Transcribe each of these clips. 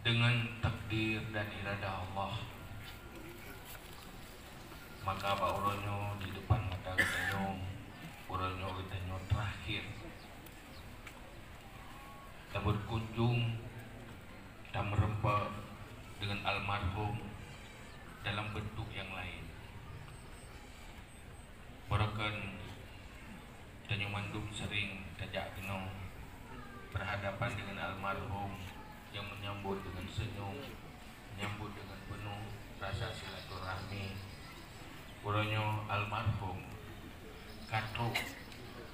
dengan takdir dan iradah Allah, maka Pak Uronyo di depan mata kita Uronyo kita terakhir kita berkunjung, kita merempak dengan almarhum dalam bentuk yang lain. Barakan Tanjung Mandum sering tajak kenal berhadapan dengan almarhum yang menyambut dengan senyum, menyambut dengan penuh rasa silaturahmi. Uronyo almarhum kato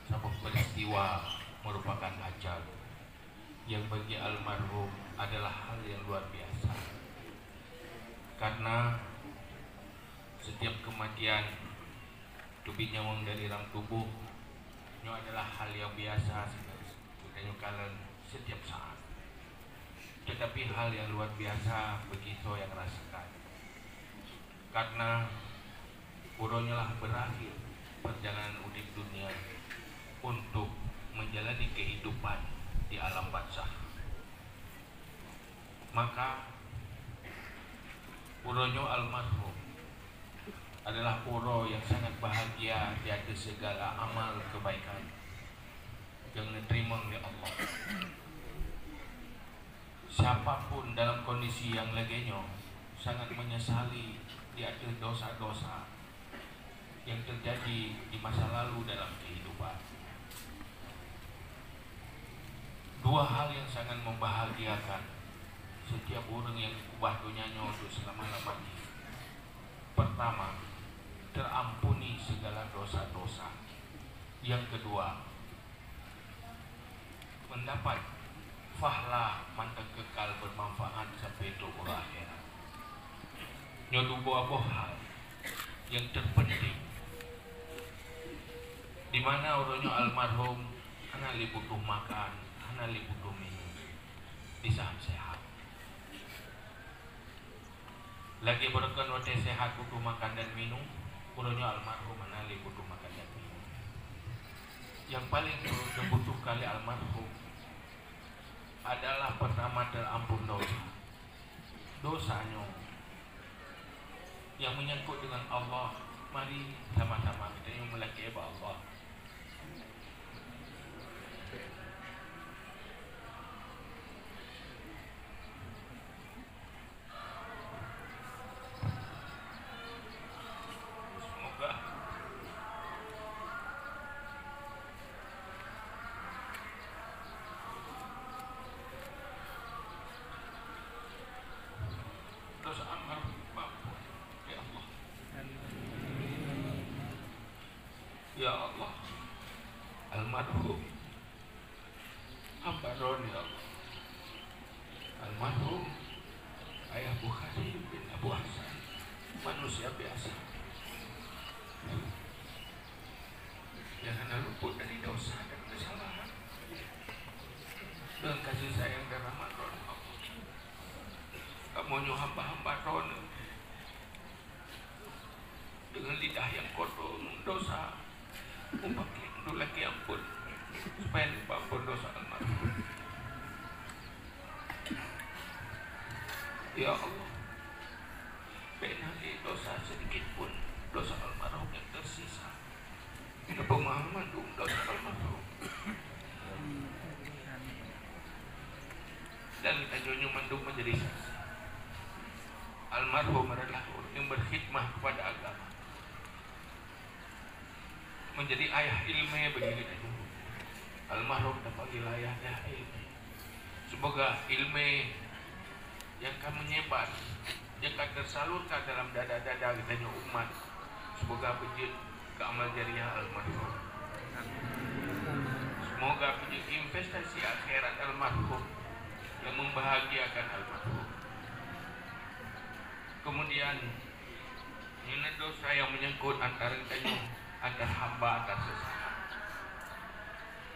sabuk peristiwa merupakan ajal yang bagi almarhum adalah hal yang luar biasa, karena setiap kematian tubi nyawang dari dalam tubuh nyo adalah hal yang biasa sekali kalian setiap saat, tetapi hal yang luar biasa begitu yang rasakan, karena Uronyo lah berakhir perjalanan udik dunia untuk menjalani kehidupan di alam barzakh. Maka Uronyo almarhum adalah uro yang sangat bahagia di atas segala amal kebaikan yang diterima oleh Allah. Siapapun dalam kondisi yang lainnya sangat menyesali di atas dosa-dosa yang terjadi di masa lalu dalam kehidupan. Dua hal yang sangat membahagiakan setiap orang yang ubah dunianya untuk selama-lamanya. Pertama, terampuni segala dosa-dosa. Yang kedua, mendapat fahlah mantap kekal bermanfaat sampai tubuh akhirat. Nyodu buah hal yang terpenting, di mana orangnya almarhum anak li butuh makan, anak li butuh minum, bisa sehat. Lagi berkan waktu sehat butuh makan dan minum, orangnya almarhum anak li butuh makan dan minum. Yang paling butuh kali almarhum adalah pertama terampun dosanya yang menyangkut dengan Allah. Mari sama-sama kita yang melaki ibadah Allah. Semoga dosa almarhum maafkan ya Allah. Ya Allah, almarhum Ambaron ya Allah, almarhum Ayah Bukhari bin Abu Hasan, manusia biasa jangan luput dari dosa dan kesalahan dengan kasih sayang dan rahmat Allah. Kamu nyu hamba-hamba Ron dengan lidah yang kotor dosa, umpaki dulu lagi ampun supaya lupa ampun dosa almarhum. Ya Allah, benari dosa sedikit pun dosa almarhum yang tersisa. Ada pemahaman dosa almarhum. Dan Tanjung Mandum menjadi saksi. Almarhum adalah orang yang berkhidmah kepada agama, menjadi ayah ilmu bagi kita. Almarhum terpanggil ayahnya ilmu. Semoga ilmu yang kamu menyebar, yang akan tersalurkan dalam dada-dada kita umat, semoga menjadi keamal jariah almarhum. Semoga menjadi investasi akhirat almarhum yang membahagiakan almarhum. Kemudian ini dosa yang menyangkut antara kita, antara hamba, antara sesama,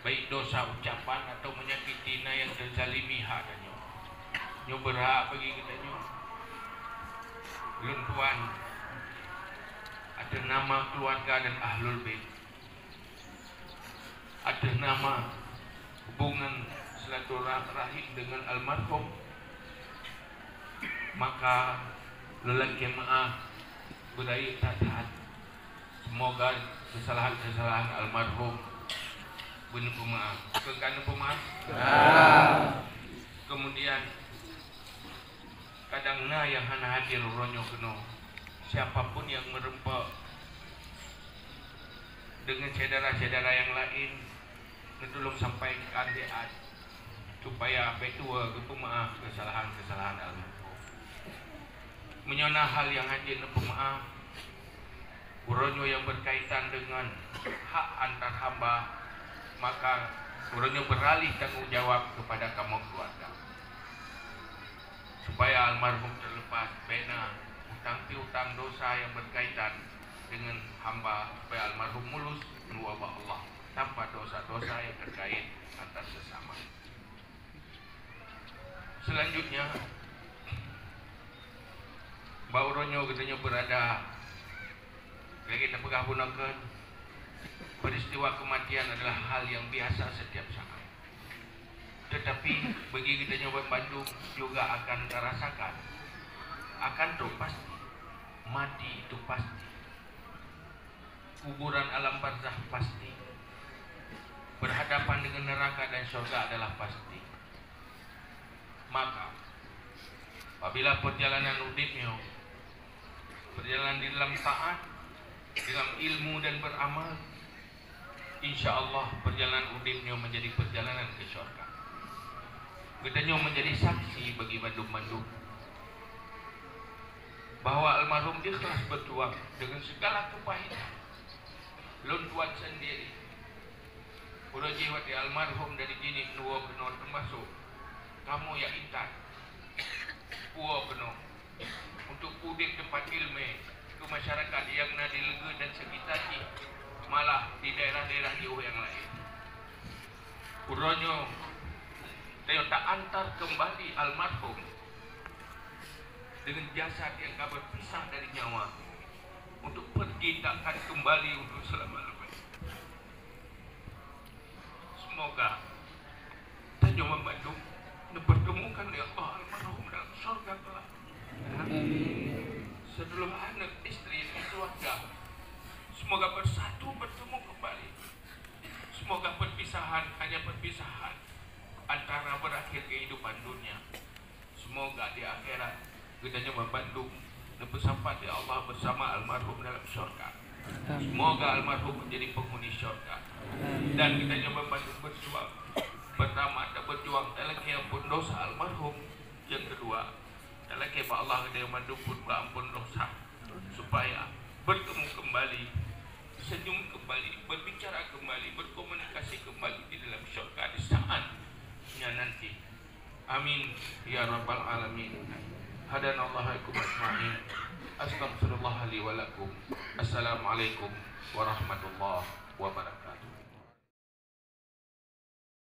baik dosa ucapan atau menyakiti yang terzalimi haknya. Nyo berhak bagi kita nyo. Belum tuan, ada nama keluarga dan ahlul bait, ada nama hubungan silaturahim dengan almarhum, maka lelaki maaf budaya taat. Semoga kesalahan-kesalahan almarhum benar pemaaf. Kekana pemaaf. Kemudian kadangna yang hana hadir ronyo keno siapapun yang merempak dengan saudara-saudara yang lain tolong sampaikan deat supaya apa itu pemaaf kesalahan-kesalahan almarhum. Menyona hal yang hadir pemaaf uronyo yang berkaitan dengan hak antar hamba, maka uronyo beralih tanggung jawab kepada kamu keluarga supaya almarhum terlepas bena utang piutang dosa yang berkaitan dengan hamba, supaya almarhum mulus menuabah Allah tanpa dosa-dosa yang terkait antar sesama. Selanjutnya Mbak Uronyo katanya berada lagi kita pegah gunakan peristiwa kematian adalah hal yang biasa setiap saat. Tetapi bagi kita nyoba Bandung juga akan terasakan akan tuh pasti mati itu pasti, kuburan alam barzah pasti, berhadapan dengan neraka dan surga adalah pasti. Maka apabila perjalanan udipnya perjalanan di dalam taat, dalam ilmu dan beramal, insya Allah perjalanan udipnya menjadi perjalanan ke surga. Gedanya menjadi saksi bagi Bandung-Bandung bahwa almarhum ikhlas berjuang dengan segala kepahitan. Lun tuan sendiri udah jiwa di almarhum dari gini nuwa keno termasuk kamu ya intan uwa keno untuk udip tempat ilmu ke masyarakat yang nadi lega dan sekitarnya, malah di daerah-daerah jauh yang lain. Uronyo Teo tak antar kembali almarhum dengan jasad yang tak berpisah dari nyawa untuk pergi takkan kembali untuk selama-lamanya. Semoga Tanjung Bandung dipertemukan oleh Allah almarhum dalam surga kelak. Seluruh anak istri dan keluarga semoga bersatu bertemu kembali. Semoga perpisahan hanya perpisahan antara berakhir kehidupan dunia. Semoga di akhirat gedanya Bandung bersama di Allah bersama almarhum dalam surga. Semoga almarhum menjadi penghuni surga. Dan kita coba Bandung berjuang. Pertama ada berjuang dalam ampun dosa almarhum. Yang kedua dalam Allah dia Bandung pun berampun dosa supaya bertemu kembali, senyum kembali, berbicara kembali, berkomunikasi kembali di dalam surga di saatnya nanti. Amin ya rabbal alamin. Hadanallahu ajma'in. Astaghfirullah li wa lakum. Assalamualaikum warahmatullahi wabarakatuh.